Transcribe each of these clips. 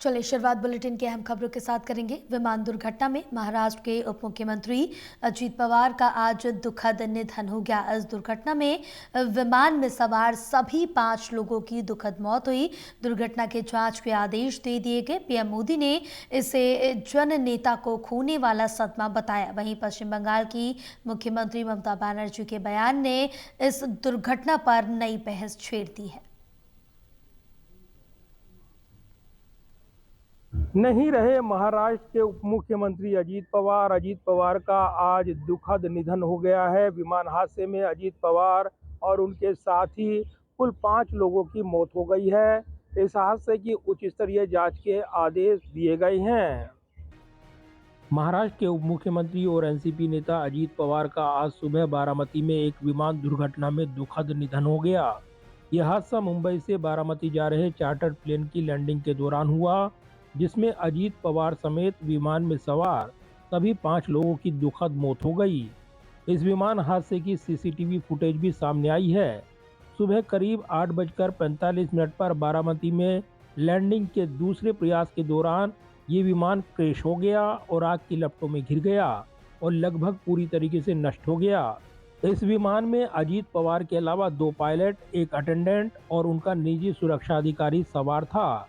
चलिए शुरुआत बुलेटिन के अहम खबरों के साथ करेंगे। विमान दुर्घटना में महाराष्ट्र के उप मुख्यमंत्री अजीत पवार का आज दुखद निधन हो गया। इस दुर्घटना में विमान में सवार सभी 5 लोगों की दुखद मौत हुई। दुर्घटना के जांच के आदेश दे दिए गए। पीएम मोदी ने इसे जन नेता को खोने वाला सदमा बताया। वहीं पश्चिम बंगाल की मुख्यमंत्री ममता बनर्जी के बयान ने इस दुर्घटना पर नई बहस छेड़ दी है। नहीं रहे महाराष्ट्र के उप मुख्यमंत्री अजीत पवार का आज दुखद निधन हो गया है। विमान हादसे में अजीत पवार और उनके साथी कुल 5 लोगों की मौत हो गई है। इस हादसे की उच्च स्तरीय जांच के आदेश दिए गए हैं। महाराष्ट्र के उप मुख्यमंत्री और एनसीपी नेता अजीत पवार का आज सुबह बारामती में एक विमान दुर्घटना में दुखद निधन हो गया। यह हादसा मुंबई से बारामती जा रहे चार्टर्ड प्लेन की लैंडिंग के दौरान हुआ, जिसमें अजीत पवार समेत विमान में सवार सभी 5 लोगों की दुखद मौत हो गई। इस विमान हादसे की सीसीटीवी फुटेज भी सामने आई है। सुबह करीब 8:45 पर बारामती में लैंडिंग के दूसरे प्रयास के दौरान ये विमान क्रैश हो गया और आग की लपटों में घिर गया और लगभग पूरी तरीके से नष्ट हो गया। इस विमान में अजीत पवार के अलावा 2 पायलट, एक अटेंडेंट और उनका निजी सुरक्षा अधिकारी सवार था।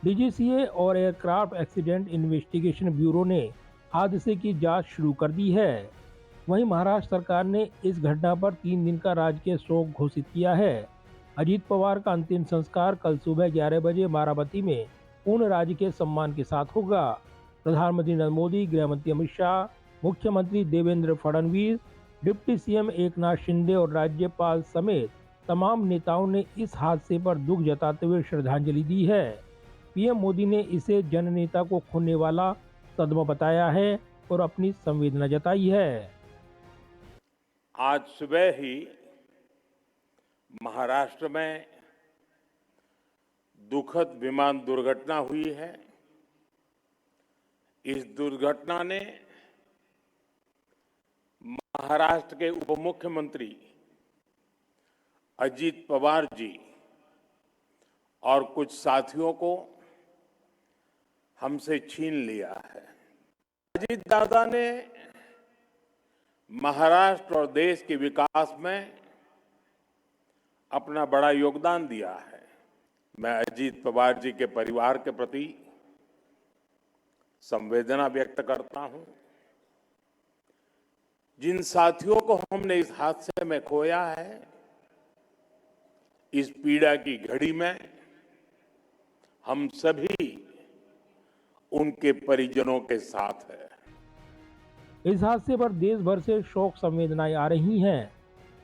डीजीसीए और एयरक्राफ्ट एक्सीडेंट इन्वेस्टिगेशन ब्यूरो ने हादसे की जांच शुरू कर दी है। वहीं महाराष्ट्र सरकार ने इस घटना पर 3 दिन का राजकीय शोक घोषित किया है। अजीत पवार का अंतिम संस्कार कल सुबह 11 बजे बारामती में पूर्ण राजकीय सम्मान के साथ होगा। प्रधानमंत्री नरेंद्र मोदी, गृहमंत्री अमित शाह, मुख्यमंत्री देवेंद्र फडणवीस, डिप्टी सीएम एकनाथ शिंदे और राज्यपाल समेत तमाम नेताओं ने इस हादसे पर दुख जताते हुए श्रद्धांजलि दी है। पीएम मोदी ने इसे जननेता को खोने वाला सदमा बताया है और अपनी संवेदना जताई है। आज सुबह ही महाराष्ट्र में दुखद विमान दुर्घटना हुई है। इस दुर्घटना ने महाराष्ट्र के उप मुख्यमंत्री अजीत पवार जी और कुछ साथियों को हमसे छीन लिया है। अजीत दादा ने महाराष्ट्र और देश के विकास में अपना बड़ा योगदान दिया है। मैं अजीत पवार जी के परिवार के प्रति संवेदना व्यक्त करता हूं। जिन साथियों को हमने इस हादसे में खोया है, इस पीड़ा की घड़ी में हम सभी उनके परिजनों के साथ है। इस हादसे पर देश भर से शोक संवेदनाएं आ रही हैं।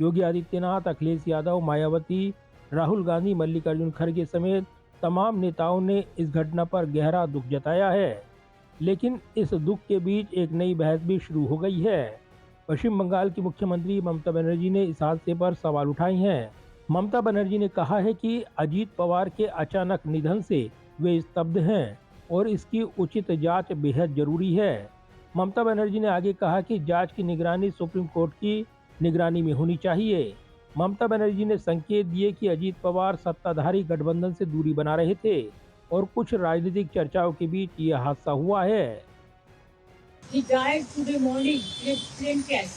योगी आदित्यनाथ, अखिलेश यादव, मायावती, राहुल गांधी, मल्लिकार्जुन खड़गे समेत तमाम नेताओं ने इस घटना पर गहरा दुख जताया है। लेकिन इस दुख के बीच एक नई बहस भी शुरू हो गई है। पश्चिम बंगाल की मुख्यमंत्री ममता बनर्जी ने इस हादसे पर सवाल उठाए हैं। ममता बनर्जी ने कहा है कि अजीत पवार के अचानक निधन से वे स्तब्ध हैं और इसकी उचित जांच बेहद जरूरी है। ममता बनर्जी ने आगे कहा कि जांच की निगरानी सुप्रीम कोर्ट की निगरानी में होनी चाहिए। ममता बनर्जी ने संकेत दिए कि अजीत पवार सत्ताधारी गठबंधन से दूरी बना रहे थे और कुछ राजनीतिक चर्चाओं के बीच यह हादसा हुआ है। He died today morning in a plane crash.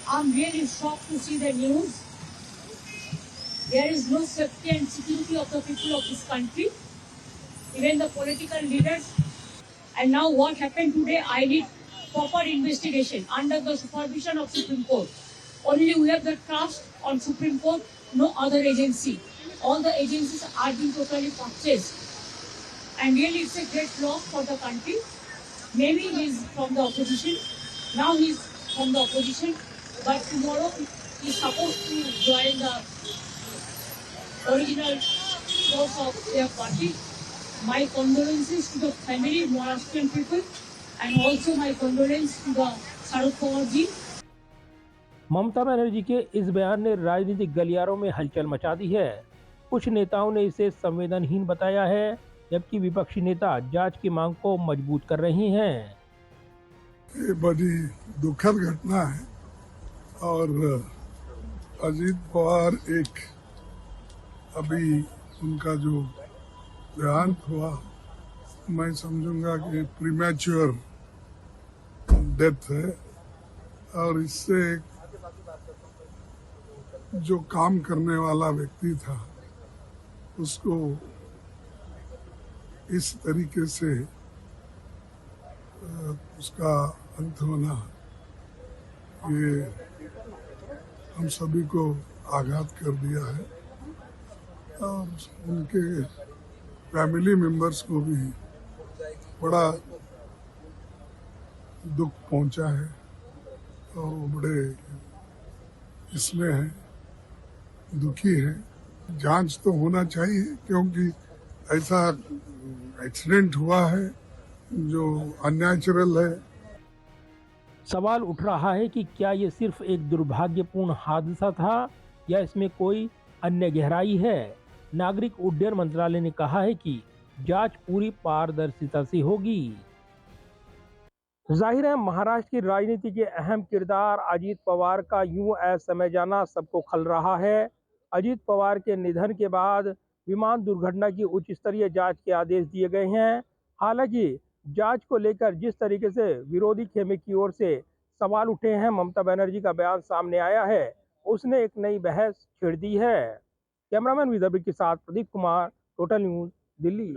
I'm really shocked to see the news. There is no safety and security of the people of this country, even the political leaders. And now what happened today, I need proper investigation under the supervision of Supreme Court. Only we have the trust on Supreme Court, no other agency. All the agencies are being totally purchased. And really it's a great loss for the country. Maybe he's from the opposition. Now he's from the opposition. But tomorrow he's supposed to join the original force of their party. My condolences to the family, Maharashtrian people, and also my condolence to the Sharad Pawar ji. Mamata Banerjee के इस बयान ने राजनीतिक गलियारों में हलचल मचा दी है। कुछ नेताओं ने इसे संवेदनहीन बताया है, जबकि विपक्षी नेता जांच की मांग को मजबूत कर रहे हैं। ये बड़ी दुखद घटना है और अजीत पवार एक अभी उनका जो देहांत हुआ, मैं समझूंगा कि प्रीमैच्योर डेथ है और इससे जो काम करने वाला व्यक्ति था उसको इस तरीके से उसका अंत होना, ये हम सभी को आघात कर दिया है और उनके फैमिली मेंबर्स को भी बड़ा दुख पहुंचा है और वो बड़े इसमें है, दुखी है। जांच तो होना चाहिए क्योंकि ऐसा एक्सीडेंट हुआ है जो अननेचुरल है। सवाल उठ रहा है कि क्या ये सिर्फ एक दुर्भाग्यपूर्ण हादसा था या इसमें कोई अन्य गहराई है। नागरिक उड्डयन मंत्रालय ने कहा है कि जांच पूरी पारदर्शिता से होगी। जाहिर है महाराष्ट्र की राजनीति के अहम किरदार अजीत पवार का यूं असमय जाना सबको खल रहा है। अजीत पवार के निधन के बाद विमान दुर्घटना की उच्च स्तरीय जांच के आदेश दिए गए हैं। हालांकि जांच को लेकर जिस तरीके से विरोधी खेमे की ओर से सवाल उठे हैं, ममता बनर्जी का बयान सामने आया है, उसने एक नई बहस छेड़ दी है। कैमरामैन विदर्भ के साथ प्रदीप कुमार, टोटल न्यूज, दिल्ली।